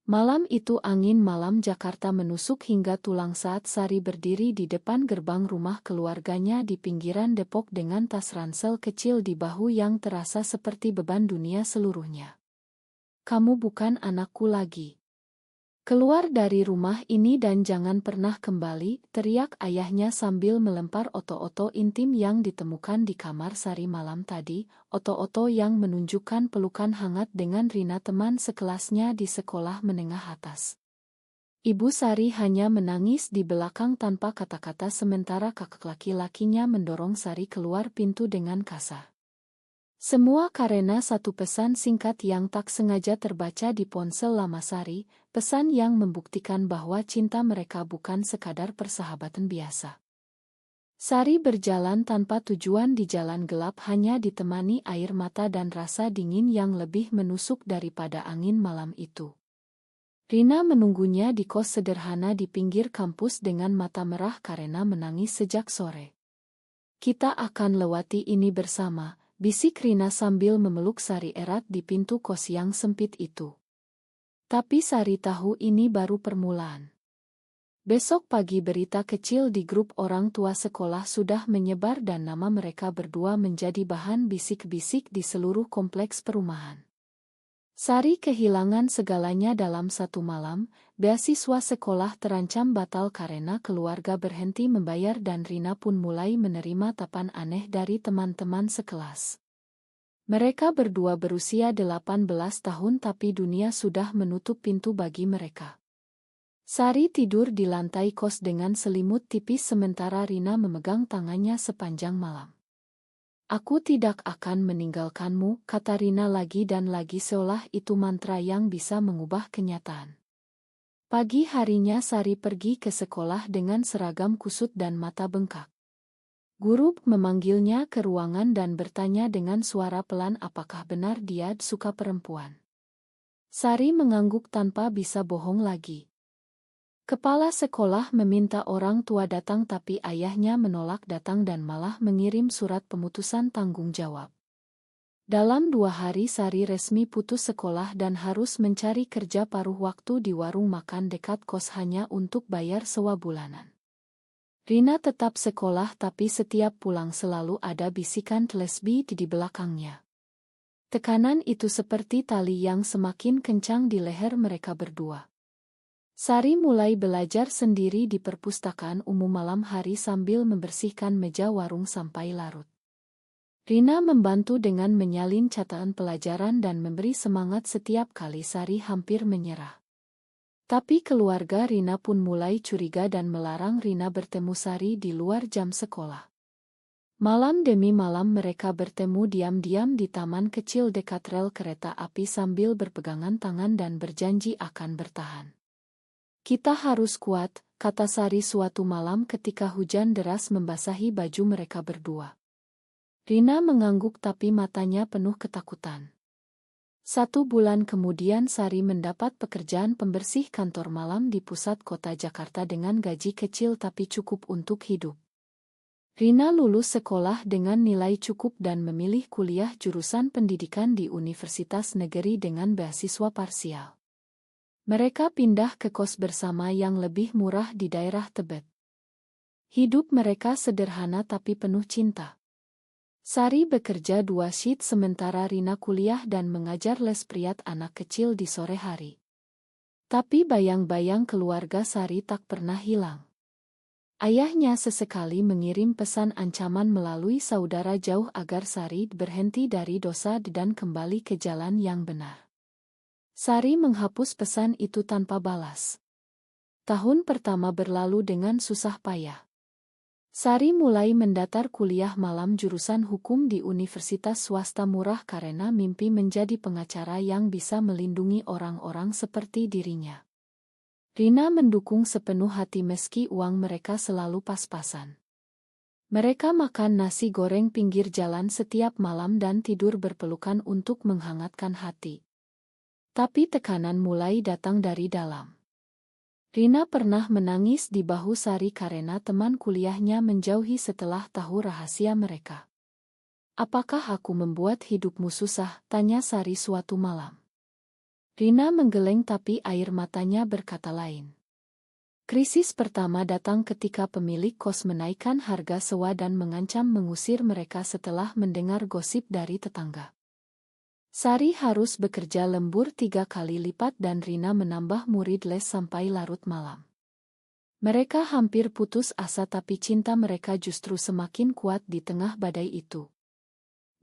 Malam itu angin malam Jakarta menusuk hingga tulang saat Sari berdiri di depan gerbang rumah keluarganya di pinggiran Depok dengan tas ransel kecil di bahu yang terasa seperti beban dunia seluruhnya. "Kamu bukan anakku lagi. Keluar dari rumah ini dan jangan pernah kembali," teriak ayahnya sambil melempar oto-oto intim yang ditemukan di kamar Sari malam tadi, oto-oto yang menunjukkan pelukan hangat dengan Rina teman sekelasnya di sekolah menengah atas. Ibu Sari hanya menangis di belakang tanpa kata-kata sementara kakak laki-lakinya mendorong Sari keluar pintu dengan kasar. Semua karena satu pesan singkat yang tak sengaja terbaca di ponsel lama Sari, pesan yang membuktikan bahwa cinta mereka bukan sekadar persahabatan biasa. Sari berjalan tanpa tujuan di jalan gelap hanya ditemani air mata dan rasa dingin yang lebih menusuk daripada angin malam itu. Rina menunggunya di kos sederhana di pinggir kampus dengan mata merah karena menangis sejak sore. "Kita akan lewati ini bersama," bisik Rina sambil memeluk Sari erat di pintu kos yang sempit itu. Tapi Sari tahu ini baru permulaan. Besok pagi berita kecil di grup orang tua sekolah sudah menyebar dan nama mereka berdua menjadi bahan bisik-bisik di seluruh kompleks perumahan. Sari kehilangan segalanya dalam satu malam, beasiswa sekolah terancam batal karena keluarga berhenti membayar dan Rina pun mulai menerima tapan aneh dari teman-teman sekelas. Mereka berdua berusia 18 tahun tapi dunia sudah menutup pintu bagi mereka. Sari tidur di lantai kos dengan selimut tipis sementara Rina memegang tangannya sepanjang malam. "Aku tidak akan meninggalkanmu," kata Rina lagi dan lagi seolah itu mantra yang bisa mengubah kenyataan. Pagi harinya Sari pergi ke sekolah dengan seragam kusut dan mata bengkak. Guru memanggilnya ke ruangan dan bertanya dengan suara pelan apakah benar dia suka perempuan. Sari mengangguk tanpa bisa bohong lagi. Kepala sekolah meminta orang tua datang tapi ayahnya menolak datang dan malah mengirim surat pemutusan tanggung jawab. Dalam 2 hari Sari resmi putus sekolah dan harus mencari kerja paruh waktu di warung makan dekat kos hanya untuk bayar sewa bulanan. Rina tetap sekolah tapi setiap pulang selalu ada bisikan lesbi di belakangnya. Tekanan itu seperti tali yang semakin kencang di leher mereka berdua. Sari mulai belajar sendiri di perpustakaan umum malam hari sambil membersihkan meja warung sampai larut. Rina membantu dengan menyalin catatan pelajaran dan memberi semangat setiap kali Sari hampir menyerah. Tapi keluarga Rina pun mulai curiga dan melarang Rina bertemu Sari di luar jam sekolah. Malam demi malam mereka bertemu diam-diam di taman kecil dekat rel kereta api sambil berpegangan tangan dan berjanji akan bertahan. "Kita harus kuat," kata Sari suatu malam ketika hujan deras membasahi baju mereka berdua. Rina mengangguk tapi matanya penuh ketakutan. 1 bulan kemudian Sari mendapat pekerjaan pembersih kantor malam di pusat kota Jakarta dengan gaji kecil tapi cukup untuk hidup. Rina lulus sekolah dengan nilai cukup dan memilih kuliah jurusan pendidikan di Universitas Negeri dengan beasiswa parsial. Mereka pindah ke kos bersama yang lebih murah di daerah Tebet. Hidup mereka sederhana tapi penuh cinta. Sari bekerja 2 shift sementara Rina kuliah dan mengajar les priat anak kecil di sore hari. Tapi bayang-bayang keluarga Sari tak pernah hilang. Ayahnya sesekali mengirim pesan ancaman melalui saudara jauh agar Sari berhenti dari dosa dan kembali ke jalan yang benar. Sari menghapus pesan itu tanpa balas. Tahun pertama berlalu dengan susah payah. Sari mulai mendatar kuliah malam jurusan hukum di universitas swasta murah karena mimpi menjadi pengacara yang bisa melindungi orang-orang seperti dirinya. Rina mendukung sepenuh hati meski uang mereka selalu pas-pasan. Mereka makan nasi goreng pinggir jalan setiap malam dan tidur berpelukan untuk menghangatkan hati. Tapi tekanan mulai datang dari dalam. Rina pernah menangis di bahu Sari karena teman kuliahnya menjauhi setelah tahu rahasia mereka. "Apakah aku membuat hidupmu susah?" tanya Sari suatu malam. Rina menggeleng tapi air matanya berkata lain. Krisis pertama datang ketika pemilik kos menaikkan harga sewa dan mengancam mengusir mereka setelah mendengar gosip dari tetangga. Sari harus bekerja lembur 3 kali lipat dan Rina menambah murid les sampai larut malam. Mereka hampir putus asa tapi cinta mereka justru semakin kuat di tengah badai itu.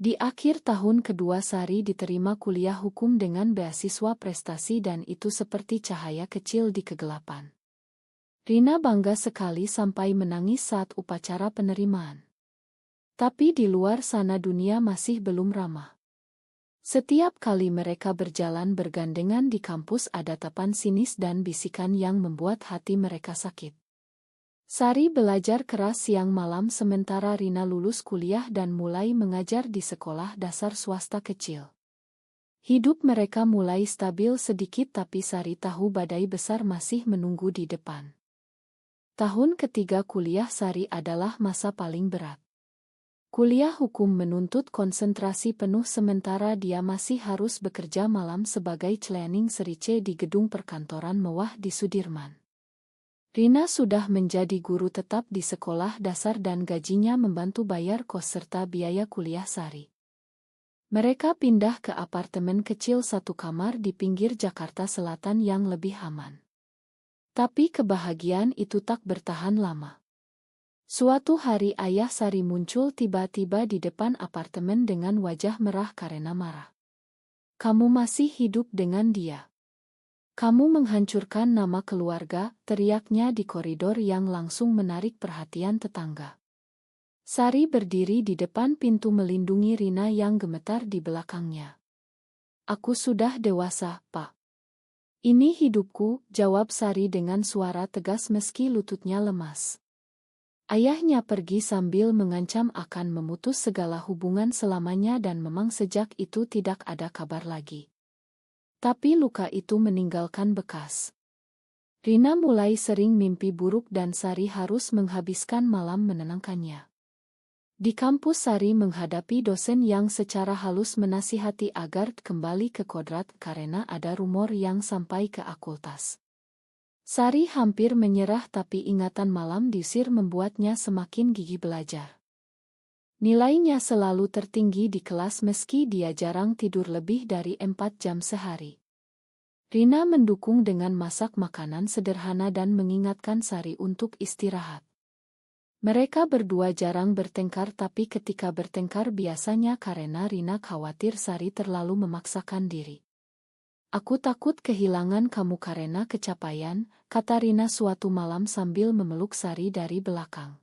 Di akhir tahun kedua Sari diterima kuliah hukum dengan beasiswa prestasi dan itu seperti cahaya kecil di kegelapan. Rina bangga sekali sampai menangis saat upacara penerimaan. Tapi di luar sana dunia masih belum ramah. Setiap kali mereka berjalan bergandengan di kampus ada tatapan sinis dan bisikan yang membuat hati mereka sakit. Sari belajar keras siang malam sementara Rina lulus kuliah dan mulai mengajar di sekolah dasar swasta kecil. Hidup mereka mulai stabil sedikit tapi Sari tahu badai besar masih menunggu di depan. Tahun ketiga kuliah Sari adalah masa paling berat. Kuliah hukum menuntut konsentrasi penuh sementara dia masih harus bekerja malam sebagai cleaning serice di gedung perkantoran mewah di Sudirman. Rina sudah menjadi guru tetap di sekolah dasar dan gajinya membantu bayar kos serta biaya kuliah Sari. Mereka pindah ke apartemen kecil 1 kamar di pinggir Jakarta Selatan yang lebih aman. Tapi kebahagiaan itu tak bertahan lama. Suatu hari ayah Sari muncul tiba-tiba di depan apartemen dengan wajah merah karena marah. "Kamu masih hidup dengan dia. Kamu menghancurkan nama keluarga," teriaknya di koridor yang langsung menarik perhatian tetangga. Sari berdiri di depan pintu melindungi Rina yang gemetar di belakangnya. "Aku sudah dewasa, Pak. Ini hidupku," jawab Sari dengan suara tegas meski lututnya lemas. Ayahnya pergi sambil mengancam akan memutus segala hubungan selamanya dan memang sejak itu tidak ada kabar lagi. Tapi luka itu meninggalkan bekas. Rina mulai sering mimpi buruk dan Sari harus menghabiskan malam menenangkannya. Di kampus Sari menghadapi dosen yang secara halus menasihati agar kembali ke kodrat karena ada rumor yang sampai ke akultas. Sari hampir menyerah tapi ingatan malam diusir membuatnya semakin gigih belajar. Nilainya selalu tertinggi di kelas meski dia jarang tidur lebih dari 4 jam sehari. Rina mendukung dengan masak makanan sederhana dan mengingatkan Sari untuk istirahat. Mereka berdua jarang bertengkar tapi ketika bertengkar biasanya karena Rina khawatir Sari terlalu memaksakan diri. "Aku takut kehilangan kamu karena kecapaian," kata Rina suatu malam sambil memeluk Sari dari belakang.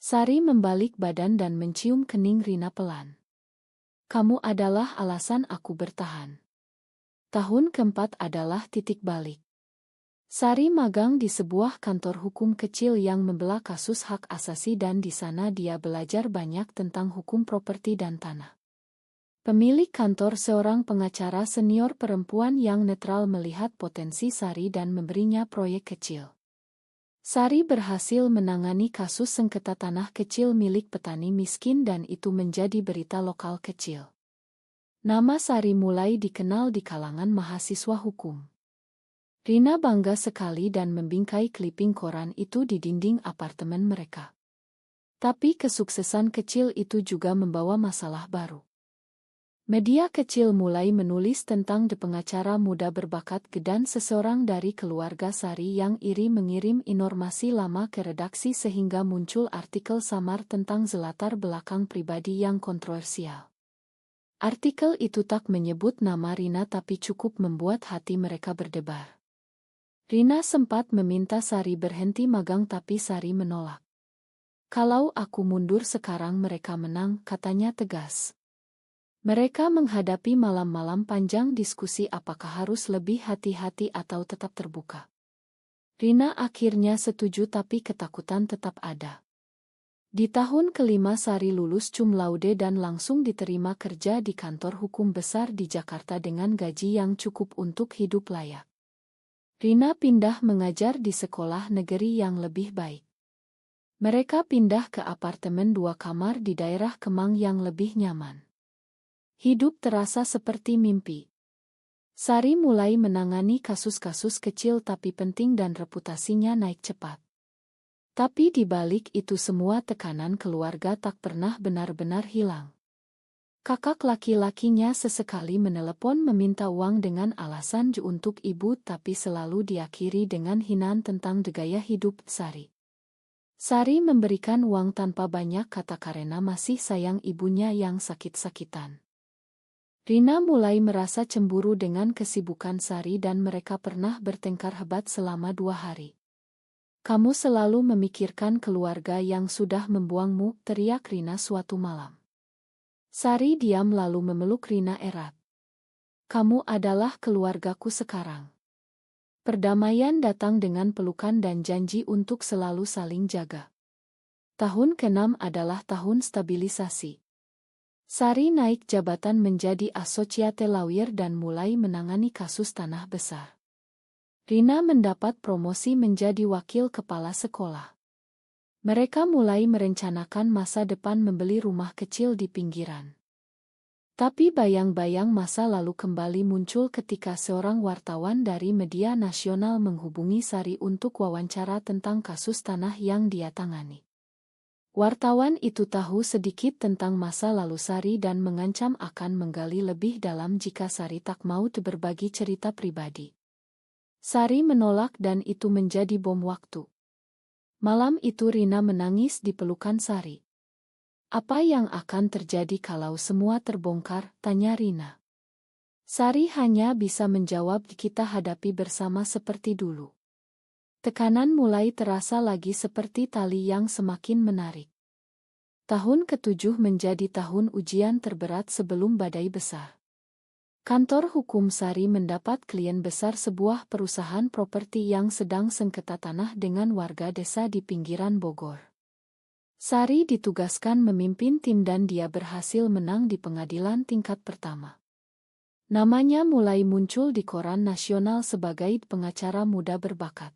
Sari membalik badan dan mencium kening Rina pelan. "Kamu adalah alasan aku bertahan." Tahun keempat adalah titik balik. Sari magang di sebuah kantor hukum kecil yang membela kasus hak asasi dan di sana dia belajar banyak tentang hukum properti dan tanah. Pemilik kantor seorang pengacara senior perempuan yang netral melihat potensi Sari dan memberinya proyek kecil. Sari berhasil menangani kasus sengketa tanah kecil milik petani miskin dan itu menjadi berita lokal kecil. Nama Sari mulai dikenal di kalangan mahasiswa hukum. Rina bangga sekali dan membingkai kliping koran itu di dinding apartemen mereka. Tapi kesuksesan kecil itu juga membawa masalah baru. Media kecil mulai menulis tentang pengacara muda berbakat dan seseorang dari keluarga Sari yang iri mengirim informasi lama ke redaksi sehingga muncul artikel samar tentang latar belakang pribadi yang kontroversial. Artikel itu tak menyebut nama Rina tapi cukup membuat hati mereka berdebar. Rina sempat meminta Sari berhenti magang tapi Sari menolak. "Kalau aku mundur sekarang mereka menang," katanya tegas. Mereka menghadapi malam-malam panjang diskusi apakah harus lebih hati-hati atau tetap terbuka. Rina akhirnya setuju tapi ketakutan tetap ada. Di tahun kelima Sari lulus cum laude dan langsung diterima kerja di kantor hukum besar di Jakarta dengan gaji yang cukup untuk hidup layak. Rina pindah mengajar di sekolah negeri yang lebih baik. Mereka pindah ke apartemen 2 kamar di daerah Kemang yang lebih nyaman. Hidup terasa seperti mimpi. Sari mulai menangani kasus-kasus kecil tapi penting dan reputasinya naik cepat. Tapi di balik itu semua tekanan keluarga tak pernah benar-benar hilang. Kakak laki-lakinya sesekali menelepon meminta uang dengan alasan untuk ibu tapi selalu diakhiri dengan hinaan tentang gaya hidup Sari. Sari memberikan uang tanpa banyak kata karena masih sayang ibunya yang sakit-sakitan. Rina mulai merasa cemburu dengan kesibukan Sari dan mereka pernah bertengkar hebat selama 2 hari. "Kamu selalu memikirkan keluarga yang sudah membuangmu," teriak Rina suatu malam. Sari diam lalu memeluk Rina erat. "Kamu adalah keluargaku sekarang." Perdamaian datang dengan pelukan dan janji untuk selalu saling jaga. Tahun ke-6 adalah tahun stabilisasi. Sari naik jabatan menjadi Associate Lawyer dan mulai menangani kasus tanah besar. Rina mendapat promosi menjadi wakil kepala sekolah. Mereka mulai merencanakan masa depan membeli rumah kecil di pinggiran. Tapi bayang-bayang masa lalu kembali muncul ketika seorang wartawan dari media nasional menghubungi Sari untuk wawancara tentang kasus tanah yang dia tangani. Wartawan itu tahu sedikit tentang masa lalu Sari dan mengancam akan menggali lebih dalam jika Sari tak mau berbagi cerita pribadi. Sari menolak dan itu menjadi bom waktu. Malam itu Rina menangis di pelukan Sari. "Apa yang akan terjadi kalau semua terbongkar?" tanya Rina. Sari hanya bisa menjawab, "Kita hadapi bersama seperti dulu." Tekanan mulai terasa lagi seperti tali yang semakin menarik. Tahun ke-7 menjadi tahun ujian terberat sebelum badai besar. Kantor hukum Sari mendapat klien besar sebuah perusahaan properti yang sedang sengketa tanah dengan warga desa di pinggiran Bogor. Sari ditugaskan memimpin tim dan dia berhasil menang di pengadilan tingkat pertama. Namanya mulai muncul di koran nasional sebagai pengacara muda berbakat.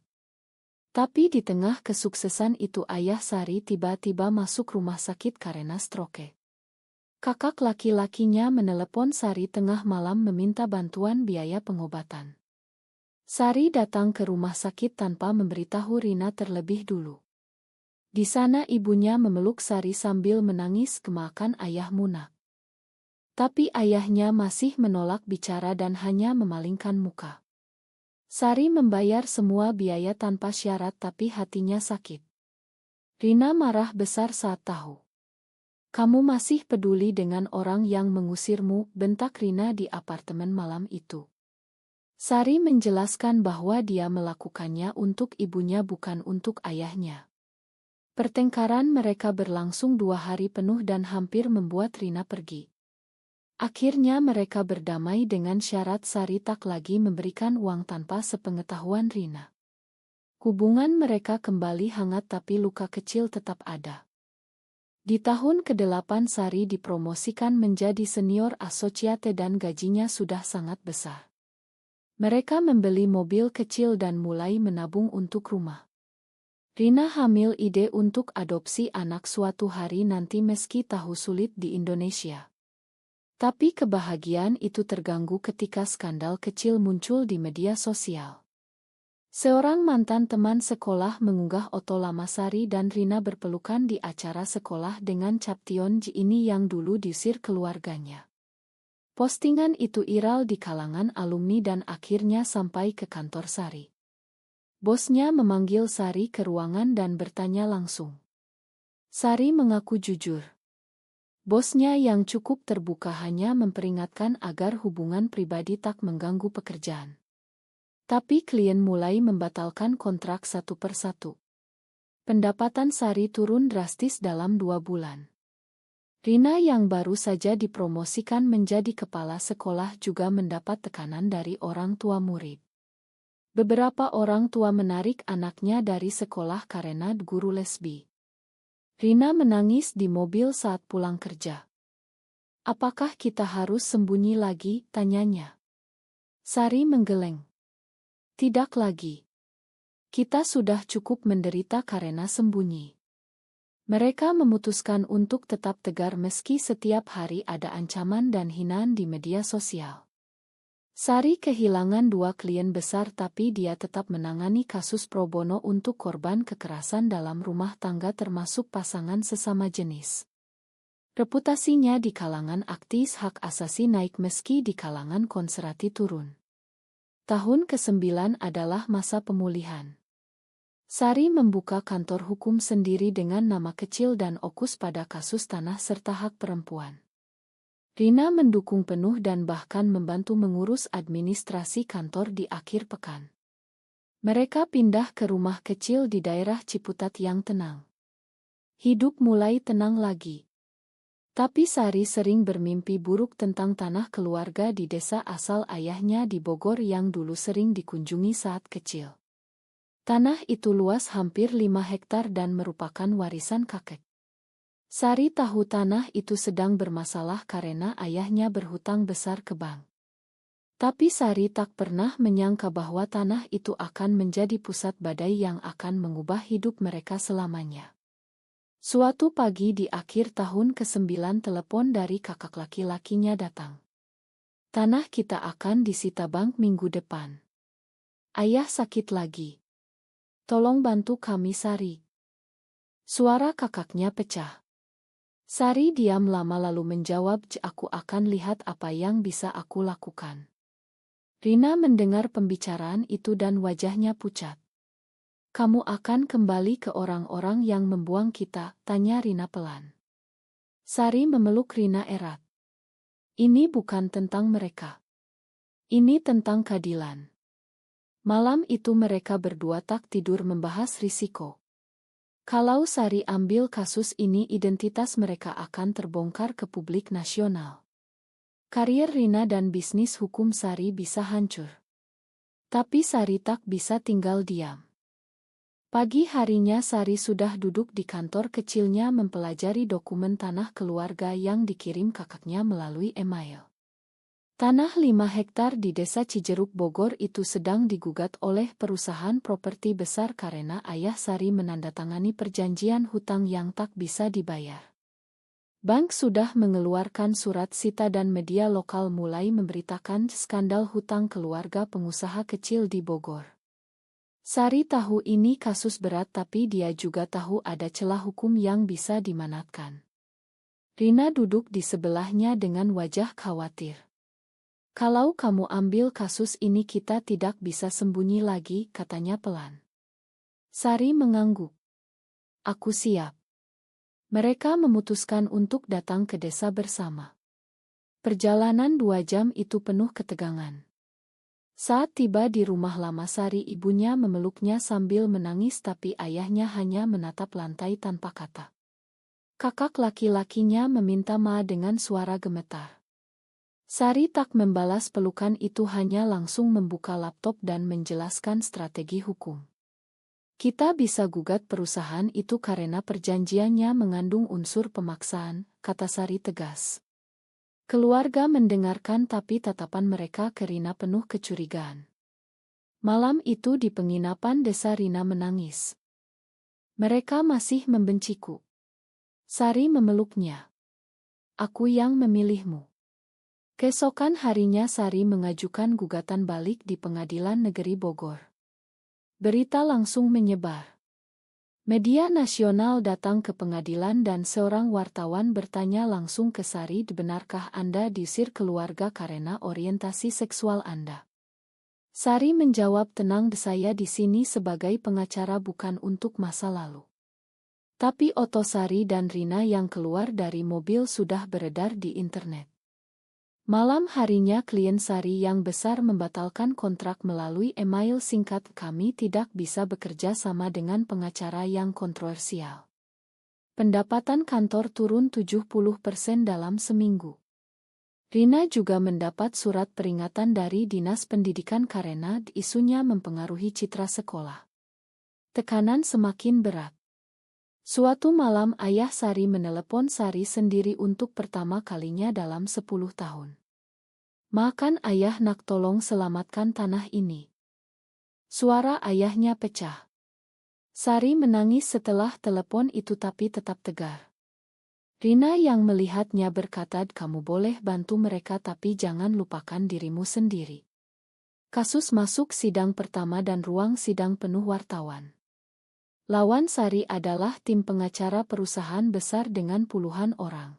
Tapi di tengah kesuksesan itu ayah Sari tiba-tiba masuk rumah sakit karena stroke. Kakak laki-lakinya menelepon Sari tengah malam meminta bantuan biaya pengobatan. Sari datang ke rumah sakit tanpa memberitahu Rina terlebih dulu. Di sana ibunya memeluk Sari sambil menangis, "Kemakan ayahmu, nak." Tapi ayahnya masih menolak bicara dan hanya memalingkan muka. Sari membayar semua biaya tanpa syarat tapi hatinya sakit. Rina marah besar saat tahu. "Kamu masih peduli dengan orang yang mengusirmu," bentak Rina di apartemen malam itu. Sari menjelaskan bahwa dia melakukannya untuk ibunya bukan untuk ayahnya. Pertengkaran mereka berlangsung 2 hari penuh dan hampir membuat Rina pergi. Akhirnya mereka berdamai dengan syarat Sari tak lagi memberikan uang tanpa sepengetahuan Rina. Hubungan mereka kembali hangat tapi luka kecil tetap ada. Di tahun ke-8 Sari dipromosikan menjadi senior associate dan gajinya sudah sangat besar. Mereka membeli mobil kecil dan mulai menabung untuk rumah. Rina hamil ide untuk adopsi anak suatu hari nanti meski tahu sulit di Indonesia. Tapi kebahagiaan itu terganggu ketika skandal kecil muncul di media sosial. Seorang mantan teman sekolah mengunggah foto lama Sari dan Rina berpelukan di acara sekolah dengan cap Tionji ini yang dulu diusir keluarganya. Postingan itu viral di kalangan alumni dan akhirnya sampai ke kantor Sari. Bosnya memanggil Sari ke ruangan dan bertanya langsung. Sari mengaku jujur. Bosnya yang cukup terbuka hanya memperingatkan agar hubungan pribadi tak mengganggu pekerjaan. Tapi klien mulai membatalkan kontrak satu persatu. Pendapatan Sari turun drastis dalam 2 bulan. Rina yang baru saja dipromosikan menjadi kepala sekolah juga mendapat tekanan dari orang tua murid. Beberapa orang tua menarik anaknya dari sekolah karena guru lesbi. Rina menangis di mobil saat pulang kerja. "Apakah kita harus sembunyi lagi?" tanyanya. Sari menggeleng. "Tidak lagi. Kita sudah cukup menderita karena sembunyi." Mereka memutuskan untuk tetap tegar meski setiap hari ada ancaman dan hinaan di media sosial. Sari kehilangan 2 klien besar tapi dia tetap menangani kasus pro bono untuk korban kekerasan dalam rumah tangga termasuk pasangan sesama jenis. Reputasinya di kalangan aktivis hak asasi naik meski di kalangan konservatif turun. Tahun ke-9 adalah masa pemulihan. Sari membuka kantor hukum sendiri dengan nama kecil dan fokus pada kasus tanah serta hak perempuan. Rina mendukung penuh dan bahkan membantu mengurus administrasi kantor di akhir pekan. Mereka pindah ke rumah kecil di daerah Ciputat yang tenang. Hidup mulai tenang lagi. Tapi Sari sering bermimpi buruk tentang tanah keluarga di desa asal ayahnya di Bogor yang dulu sering dikunjungi saat kecil. Tanah itu luas hampir 5 hektar dan merupakan warisan kakek. Sari tahu tanah itu sedang bermasalah karena ayahnya berhutang besar ke bank. Tapi Sari tak pernah menyangka bahwa tanah itu akan menjadi pusat badai yang akan mengubah hidup mereka selamanya. Suatu pagi di akhir tahun ke-9 telepon dari kakak laki-lakinya datang. Tanah kita akan disita bank minggu depan. Ayah sakit lagi. Tolong bantu kami Sari. Suara kakaknya pecah. Sari diam lama lalu menjawab, aku akan lihat apa yang bisa aku lakukan. Rina mendengar pembicaraan itu dan wajahnya pucat. Kamu akan kembali ke orang-orang yang membuang kita, tanya Rina pelan. Sari memeluk Rina erat. Ini bukan tentang mereka. Ini tentang keadilan. Malam itu mereka berdua tak tidur membahas risiko. Kalau Sari ambil kasus ini identitas mereka akan terbongkar ke publik nasional. Karier Rina dan bisnis hukum Sari bisa hancur. Tapi Sari tak bisa tinggal diam. Pagi harinya Sari sudah duduk di kantor kecilnya mempelajari dokumen tanah keluarga yang dikirim kakaknya melalui email. Tanah 5 hektar di desa Cijeruk Bogor itu sedang digugat oleh perusahaan properti besar karena ayah Sari menandatangani perjanjian hutang yang tak bisa dibayar. Bank sudah mengeluarkan surat sita dan media lokal mulai memberitakan skandal hutang keluarga pengusaha kecil di Bogor. Sari tahu ini kasus berat tapi dia juga tahu ada celah hukum yang bisa dimanfaatkan. Rina duduk di sebelahnya dengan wajah khawatir. Kalau kamu ambil kasus ini kita tidak bisa sembunyi lagi, katanya pelan. Sari mengangguk. Aku siap. Mereka memutuskan untuk datang ke desa bersama. Perjalanan 2 jam itu penuh ketegangan. Saat tiba di rumah lama Sari, ibunya memeluknya sambil menangis tapi ayahnya hanya menatap lantai tanpa kata. Kakak laki-lakinya meminta maaf dengan suara gemetar. Sari tak membalas pelukan itu, hanya langsung membuka laptop dan menjelaskan strategi hukum. Kita bisa gugat perusahaan itu karena perjanjiannya mengandung unsur pemaksaan, kata Sari tegas. Keluarga mendengarkan tapi tatapan mereka ke Rina penuh kecurigaan. Malam itu di penginapan desa Rina menangis. Mereka masih membenciku. Sari memeluknya. Aku yang memilihmu. Keesokan harinya Sari mengajukan gugatan balik di Pengadilan Negeri Bogor. Berita langsung menyebar. Media nasional datang ke pengadilan dan seorang wartawan bertanya langsung ke Sari, benarkah Anda diusir keluarga karena orientasi seksual Anda? Sari menjawab tenang, saya di sini sebagai pengacara bukan untuk masa lalu. Tapi foto Sari dan Rina yang keluar dari mobil sudah beredar di internet. Malam harinya klien Sari yang besar membatalkan kontrak melalui email singkat, kami tidak bisa bekerja sama dengan pengacara yang kontroversial. Pendapatan kantor turun 70% dalam seminggu. Rina juga mendapat surat peringatan dari Dinas Pendidikan karena isunya mempengaruhi citra sekolah. Tekanan semakin berat. Suatu malam ayah Sari menelepon Sari sendiri untuk pertama kalinya dalam 10 tahun. Makan ayah, nak tolong selamatkan tanah ini. Suara ayahnya pecah. Sari menangis setelah telepon itu tapi tetap tegar. Rina yang melihatnya berkata, kamu boleh bantu mereka tapi jangan lupakan dirimu sendiri. Kasus masuk sidang pertama dan ruang sidang penuh wartawan. Lawan Sari adalah tim pengacara perusahaan besar dengan puluhan orang.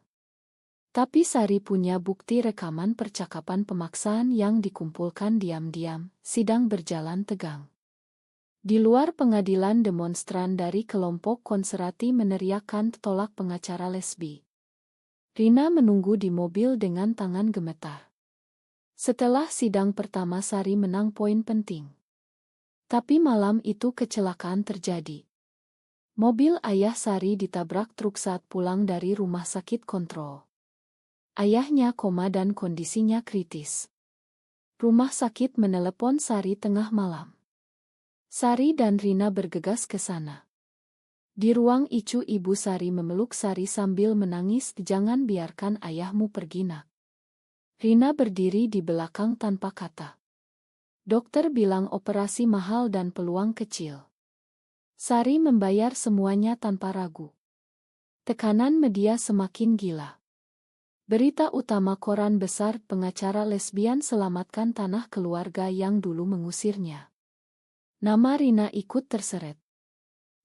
Tapi Sari punya bukti rekaman percakapan pemaksaan yang dikumpulkan diam-diam, sidang berjalan tegang. Di luar pengadilan demonstran dari kelompok konservatif meneriakkan tolak pengacara lesbi. Rina menunggu di mobil dengan tangan gemetar. Setelah sidang pertama Sari menang poin penting. Tapi malam itu kecelakaan terjadi. Mobil ayah Sari ditabrak truk saat pulang dari rumah sakit kontrol. Ayahnya koma dan kondisinya kritis. Rumah sakit menelepon Sari tengah malam. Sari dan Rina bergegas ke sana. Di ruang ICU ibu Sari memeluk Sari sambil menangis, jangan biarkan ayahmu pergi nak. Rina berdiri di belakang tanpa kata. Dokter bilang operasi mahal dan peluang kecil. Sari membayar semuanya tanpa ragu. Tekanan media semakin gila. Berita utama koran besar, pengacara lesbian selamatkan tanah keluarga yang dulu mengusirnya. Nama Rina ikut terseret.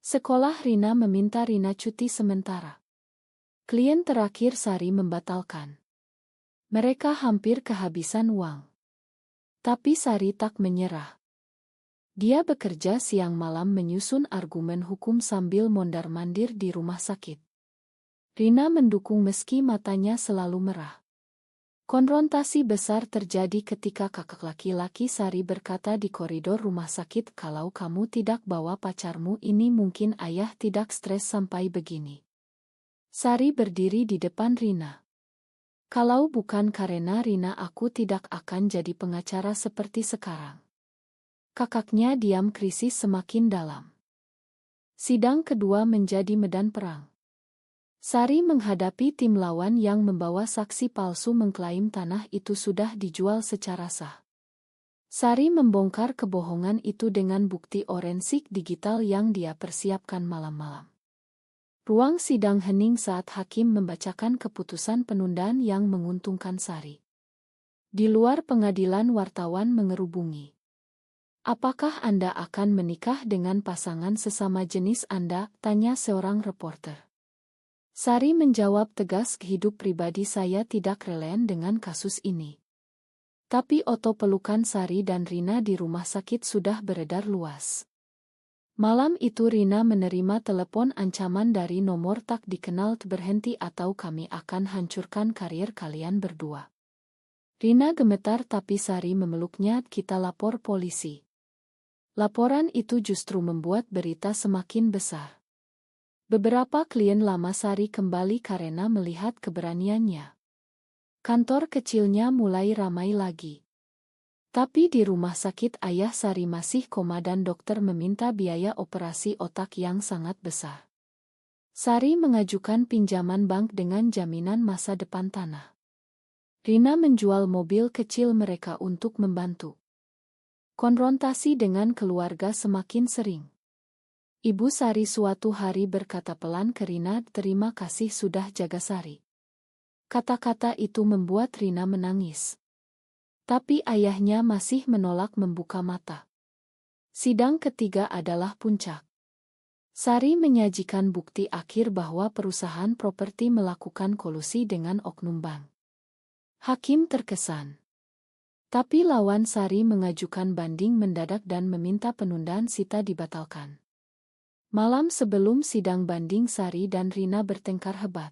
Sekolah Rina meminta Rina cuti sementara. Klien terakhir Sari membatalkan. Mereka hampir kehabisan uang. Tapi Sari tak menyerah. Dia bekerja siang malam menyusun argumen hukum sambil mondar-mandir di rumah sakit. Rina mendukung meski matanya selalu merah. Konfrontasi besar terjadi ketika kakak laki-laki Sari berkata di koridor rumah sakit, kalau kamu tidak bawa pacarmu ini mungkin ayah tidak stres sampai begini. Sari berdiri di depan Rina. Kalau bukan karena Rina aku tidak akan jadi pengacara seperti sekarang. Kakaknya diam, krisis semakin dalam. Sidang kedua menjadi medan perang. Sari menghadapi tim lawan yang membawa saksi palsu mengklaim tanah itu sudah dijual secara sah. Sari membongkar kebohongan itu dengan bukti forensik digital yang dia persiapkan malam-malam. Ruang sidang hening saat hakim membacakan keputusan penundaan yang menguntungkan Sari. Di luar pengadilan wartawan mengerubungi. Apakah Anda akan menikah dengan pasangan sesama jenis Anda? Tanya seorang reporter. Sari menjawab tegas, hidup pribadi saya tidak relevan dengan kasus ini. Tapi foto pelukan Sari dan Rina di rumah sakit sudah beredar luas. Malam itu Rina menerima telepon ancaman dari nomor tak dikenal, berhenti atau kami akan hancurkan karir kalian berdua. Rina gemetar tapi Sari memeluknya, kita lapor polisi. Laporan itu justru membuat berita semakin besar. Beberapa klien lama Sari kembali karena melihat keberaniannya. Kantor kecilnya mulai ramai lagi. Tapi di rumah sakit ayah Sari masih koma dan dokter meminta biaya operasi otak yang sangat besar. Sari mengajukan pinjaman bank dengan jaminan masa depan tanah. Rina menjual mobil kecil mereka untuk membantu. Konfrontasi dengan keluarga semakin sering. Ibu Sari suatu hari berkata pelan ke Rina, terima kasih sudah jaga Sari. Kata-kata itu membuat Rina menangis. Tapi ayahnya masih menolak membuka mata. Sidang ketiga adalah puncak. Sari menyajikan bukti akhir bahwa perusahaan properti melakukan kolusi dengan oknum bank. Hakim terkesan. Tapi lawan Sari mengajukan banding mendadak dan meminta penundaan sita dibatalkan. Malam sebelum sidang banding Sari dan Rina bertengkar hebat.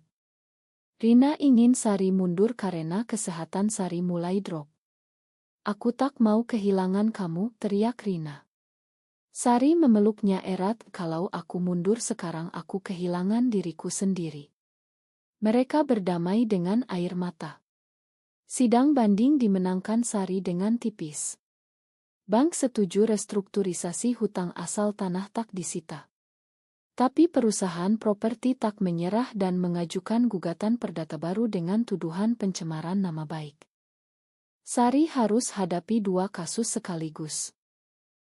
Rina ingin Sari mundur karena kesehatan Sari mulai drop. Aku tak mau kehilangan kamu, teriak Rina. Sari memeluknya erat, kalau aku mundur sekarang aku kehilangan diriku sendiri. Mereka berdamai dengan air mata. Sidang banding dimenangkan Sari dengan tipis. Bank setuju restrukturisasi hutang asal tanah tak disita. Tapi perusahaan properti tak menyerah dan mengajukan gugatan perdata baru dengan tuduhan pencemaran nama baik. Sari harus hadapi dua kasus sekaligus.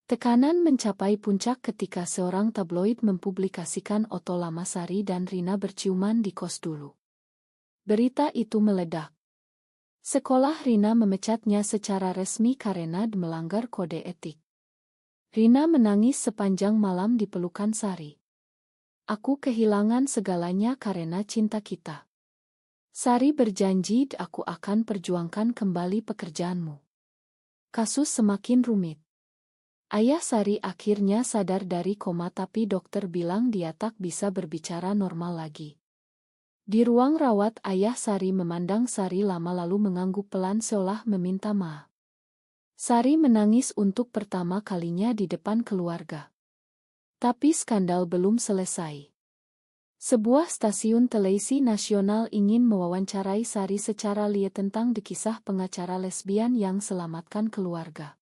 Tekanan mencapai puncak ketika seorang tabloid mempublikasikan foto lama Sari dan Rina berciuman di kos dulu. Berita itu meledak. Sekolah Rina memecatnya secara resmi karena melanggar kode etik. Rina menangis sepanjang malam di pelukan Sari. Aku kehilangan segalanya karena cinta kita. Sari berjanji aku akan perjuangkan kembali pekerjaanmu. Kasus semakin rumit. Ayah Sari akhirnya sadar dari koma tapi dokter bilang dia tak bisa berbicara normal lagi. Di ruang rawat ayah Sari memandang Sari lama lalu mengangguk pelan seolah meminta maaf. Sari menangis untuk pertama kalinya di depan keluarga. Tapi skandal belum selesai. Sebuah stasiun televisi nasional ingin mewawancarai Sari secara liar tentang kisah pengacara lesbian yang selamatkan keluarga.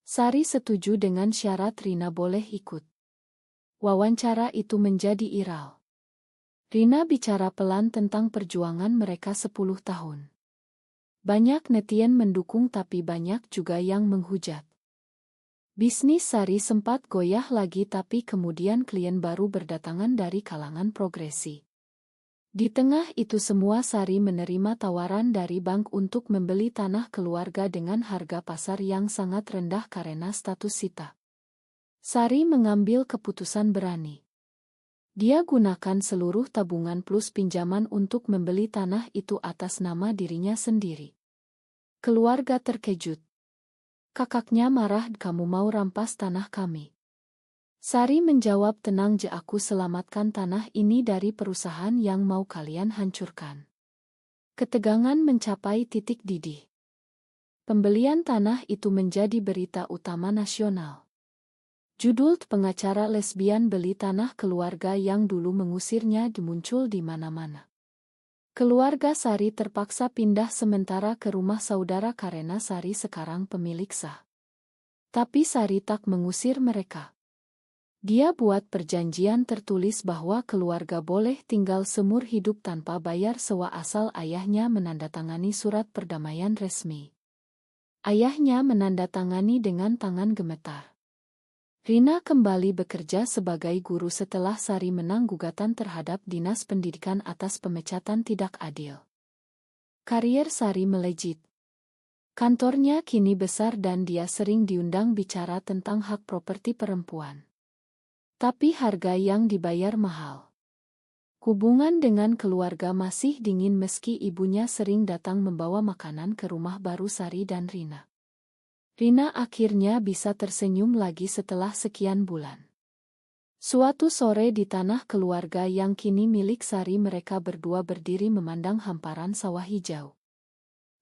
Sari setuju dengan syarat Rina boleh ikut. Wawancara itu menjadi viral. Rina bicara pelan tentang perjuangan mereka 10 tahun. Banyak netizen mendukung tapi banyak juga yang menghujat. Bisnis Sari sempat goyah lagi tapi kemudian klien baru berdatangan dari kalangan progresi. Di tengah itu semua Sari menerima tawaran dari bank untuk membeli tanah keluarga dengan harga pasar yang sangat rendah karena status sita. Sari mengambil keputusan berani. Dia gunakan seluruh tabungan plus pinjaman untuk membeli tanah itu atas nama dirinya sendiri. Keluarga terkejut. Kakaknya marah, kamu mau rampas tanah kami. Sari menjawab, tenang je, aku selamatkan tanah ini dari perusahaan yang mau kalian hancurkan. Ketegangan mencapai titik didih. Pembelian tanah itu menjadi berita utama nasional. Judul pengacara lesbian beli tanah keluarga yang dulu mengusirnya muncul di mana-mana. Keluarga Sari terpaksa pindah sementara ke rumah saudara karena Sari sekarang pemilik sah. Tapi Sari tak mengusir mereka. Dia buat perjanjian tertulis bahwa keluarga boleh tinggal seumur hidup tanpa bayar sewa asal ayahnya menandatangani surat perdamaian resmi. Ayahnya menandatangani dengan tangan gemetar. Rina kembali bekerja sebagai guru setelah Sari menang gugatan terhadap Dinas Pendidikan atas pemecatan tidak adil. Karier Sari melejit. Kantornya kini besar dan dia sering diundang bicara tentang hak properti perempuan. Tapi harga yang dibayar mahal. Hubungan dengan keluarga masih dingin meski ibunya sering datang membawa makanan ke rumah baru Sari dan Rina. Rina akhirnya bisa tersenyum lagi setelah sekian bulan. Suatu sore di tanah keluarga yang kini milik Sari, mereka berdua berdiri memandang hamparan sawah hijau.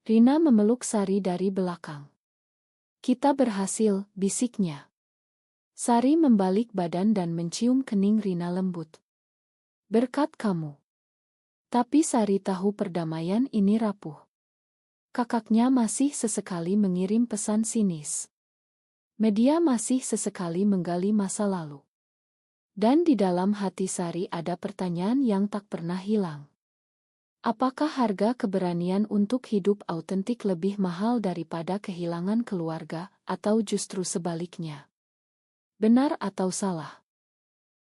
Rina memeluk Sari dari belakang. Kita berhasil, bisiknya. Sari membalik badan dan mencium kening Rina lembut. Berkat kamu. Tapi Sari tahu perdamaian ini rapuh. Kakaknya masih sesekali mengirim pesan sinis. Media masih sesekali menggali masa lalu. Dan di dalam hati Sari ada pertanyaan yang tak pernah hilang. Apakah harga keberanian untuk hidup autentik lebih mahal daripada kehilangan keluarga, atau justru sebaliknya? Benar atau salah?